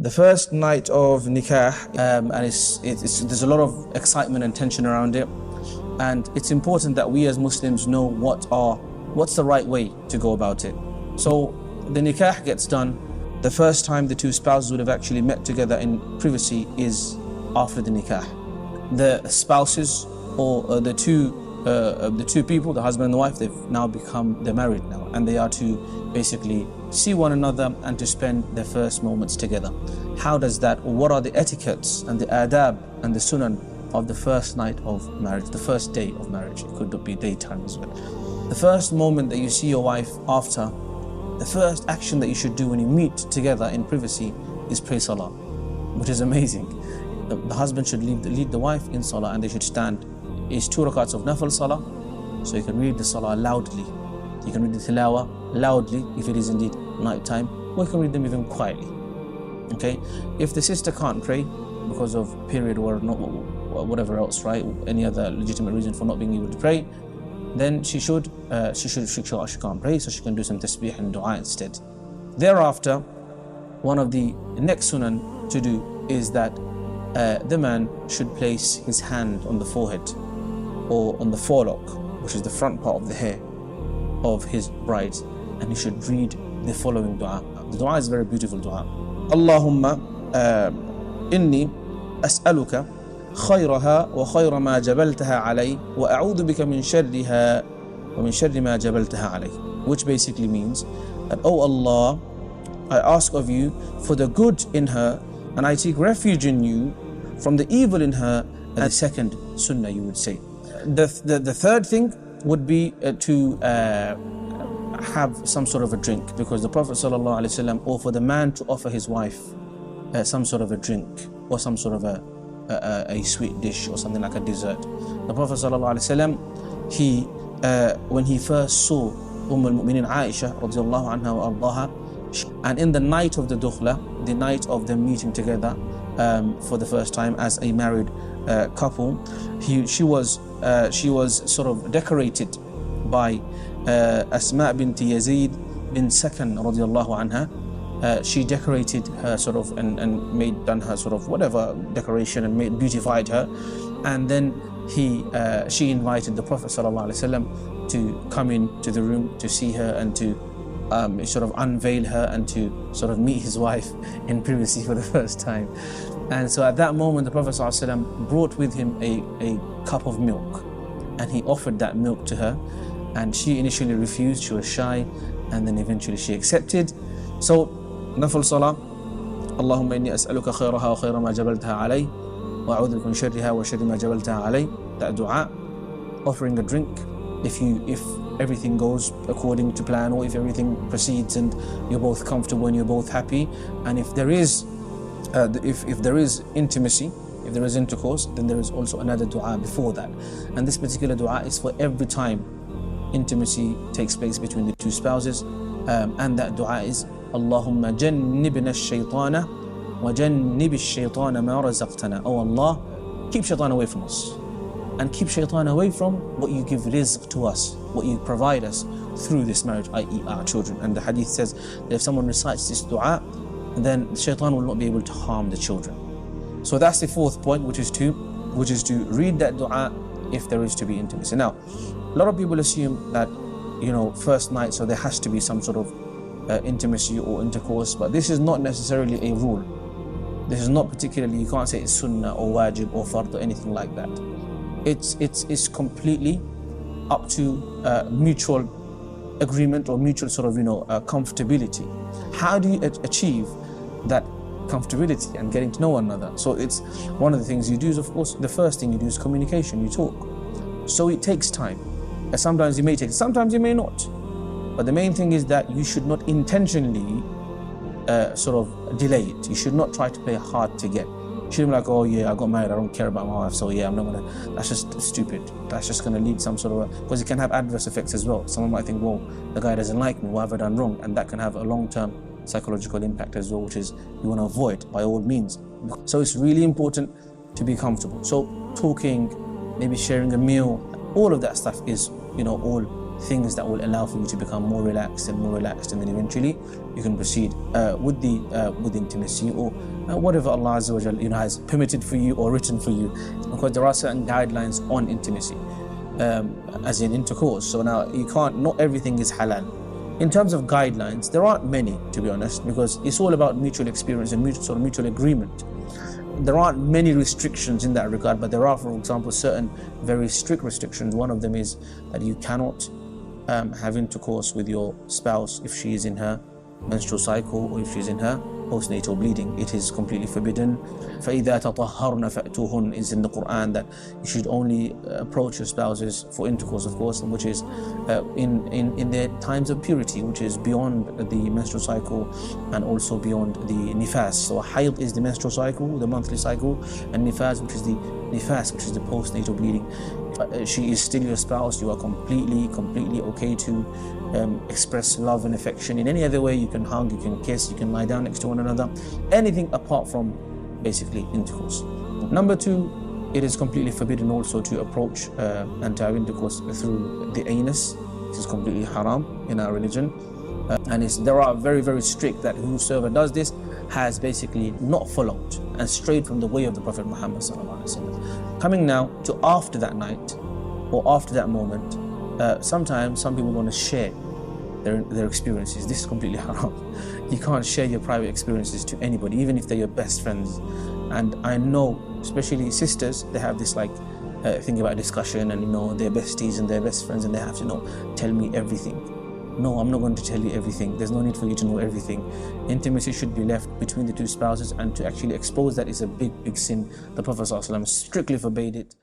The first night of nikah, and there's a lot of excitement and tension around it, and it's important that we as Muslims know what's the right way to go about it. So the nikah gets done. The first time the two spouses would have actually met together in privacy is after the nikah. The spouses or the two people, the husband and the wife, they're married now, and they are to basically see one another and to spend their first moments together. How does that, or what are the etiquettes and the adab and the sunan of the first night of marriage, the first day of marriage? It could be daytime as well. The first moment that you see your wife after, the first action that you should do when you meet together in privacy is pray salah, which is amazing. The husband should lead the wife in salah, and they should stand. It's 2 rakats of nafil salah, so you can read the salah loudly. You can read the tilawa loudly if it is indeed night time, or you can read them even quietly. Okay? If the sister can't pray because of period or not, whatever else, right? Any other legitimate reason for not being able to pray, then she can't pray, so she can do some tasbih and dua instead. Thereafter, one of the next sunan to do is that the man should place his hand on the forehead or on the forelock, which is the front part of the hair of his bride, and he should read the following dua. The dua is a very beautiful dua. Allahumma inni as'aluka khayraha wa khayra ma jabaltaha alay wa a'udhu bika min sharriha wa min sharri ma jabaltaha alay, which basically means that, oh Allah, I ask of you for the good in her, and I take refuge in you from the evil in her. And the second sunnah, you would say. The third thing would be to have some sort of a drink, because the Prophet ﷺ, or for the man to offer his wife some sort of a drink or some sort of a sweet dish or something like a dessert. The Prophet ﷺ, when he first saw al-Mu'minin Aisha radiallahu anha wa ardaha, and in the night of the dukhla, the night of them meeting together for the first time as a married couple, she was sort of decorated by Asma bint Yazid bin Sakan radiallahu anha. She decorated her sort of and done her sort of whatever decoration and beautified her, and then she invited the Prophet sallallahu alaihi wasallam to come into the room to see her and to sort of unveil her and to sort of meet his wife in privacy for the first time. And so at that moment, the Prophet ﷺ brought with him a cup of milk, and he offered that milk to her, and she initially refused. She was shy, and then eventually she accepted. So nafil salah, Allahumma inni as'aluka khayraha wa khayra ma jabaltaha alay wa a'udhu bika min sharriha wa sharri ma jabaltaha alay. That dua, offering a drink if everything goes according to plan, or if everything proceeds and you're both comfortable and you're both happy, and if there is intimacy, if there is intercourse, then there is also another dua before that. And this particular dua is for every time intimacy takes place between the two spouses, and that dua is Allahumma jannibna ash-shaytana wa jannib ash-shaytana ma razaqtana. Oh Allah, keep shaitan away from us, and keep shaitan away from what you give rizq to us, what you provide us through this marriage, i.e. our children. And the hadith says that if someone recites this dua, then shaitan will not be able to harm the children. So that's the fourth point, which is to read that dua if there is to be intimacy. Now, a lot of people assume that, first night, so there has to be some sort of intimacy or intercourse, but this is not necessarily a rule. This is not particularly, you can't say it's sunnah or wajib or fard or anything like that. It's completely up to mutual agreement or mutual sort of comfortability. How do you achieve that comfortability and getting to know one another? So it's one of the things you do is, of course, the first thing you do is communication. You talk. So it takes time. And sometimes you may take it, sometimes you may not. But the main thing is that you should not intentionally sort of delay it. You should not try to play hard to get. You shouldn't be like, oh yeah, I got married, I don't care about my wife, so yeah, I'm not gonna. That's just stupid. That's just gonna lead some sort of because it can have adverse effects as well. Someone might think, well, the guy doesn't like me, what have I done wrong? And that can have a long-term psychological impact as well, which is you want to avoid by all means. So it's really important to be comfortable. So talking, maybe sharing a meal, all of that stuff is all things that will allow for you to become more relaxed, and then eventually you can proceed with intimacy, or whatever Allah Azza wa Jal, has permitted for you or written for you, because there are certain guidelines on intimacy, as in intercourse. So now not everything is halal. In terms of guidelines, there aren't many, to be honest, because it's all about mutual experience and mutual agreement. There aren't many restrictions in that regard, but there are, for example, certain very strict restrictions. One of them is that you cannot have intercourse with your spouse if she is in her menstrual cycle or if she's in her postnatal bleeding. It is completely forbidden. فَإِذَا تَطَهَّرْنَ فَأْتُوهُنَّ is in the Quran, that you should only approach your spouses for intercourse, of course, which is in their times of purity, which is beyond the menstrual cycle and also beyond the nifas. So hayd is the menstrual cycle, the monthly cycle, and nifas, which is the postnatal bleeding. She is still your spouse. You are completely okay to express love and affection in any other way. You can hug, you can kiss, you can lie down next to one another, anything apart from basically intercourse. Number two, it is completely forbidden also to approach and to have intercourse through the anus. This is completely haram in our religion, and there are very strict that whosoever does this has basically not followed and strayed from the way of the Prophet Muhammad sallallahu alaihi wasallam. Coming now to after that night or after that moment, sometimes some people want to share their experiences. This is completely haram. You can't share your private experiences to anybody, even if they're your best friends. And I know, especially sisters, they have this thing about discussion, and they're besties and they're best friends, and they have to tell me everything. No, I'm not going to tell you everything. There's no need for you to know everything. Intimacy should be left between the two spouses, and to actually expose that is a big sin. The Prophet ﷺ strictly forbade it.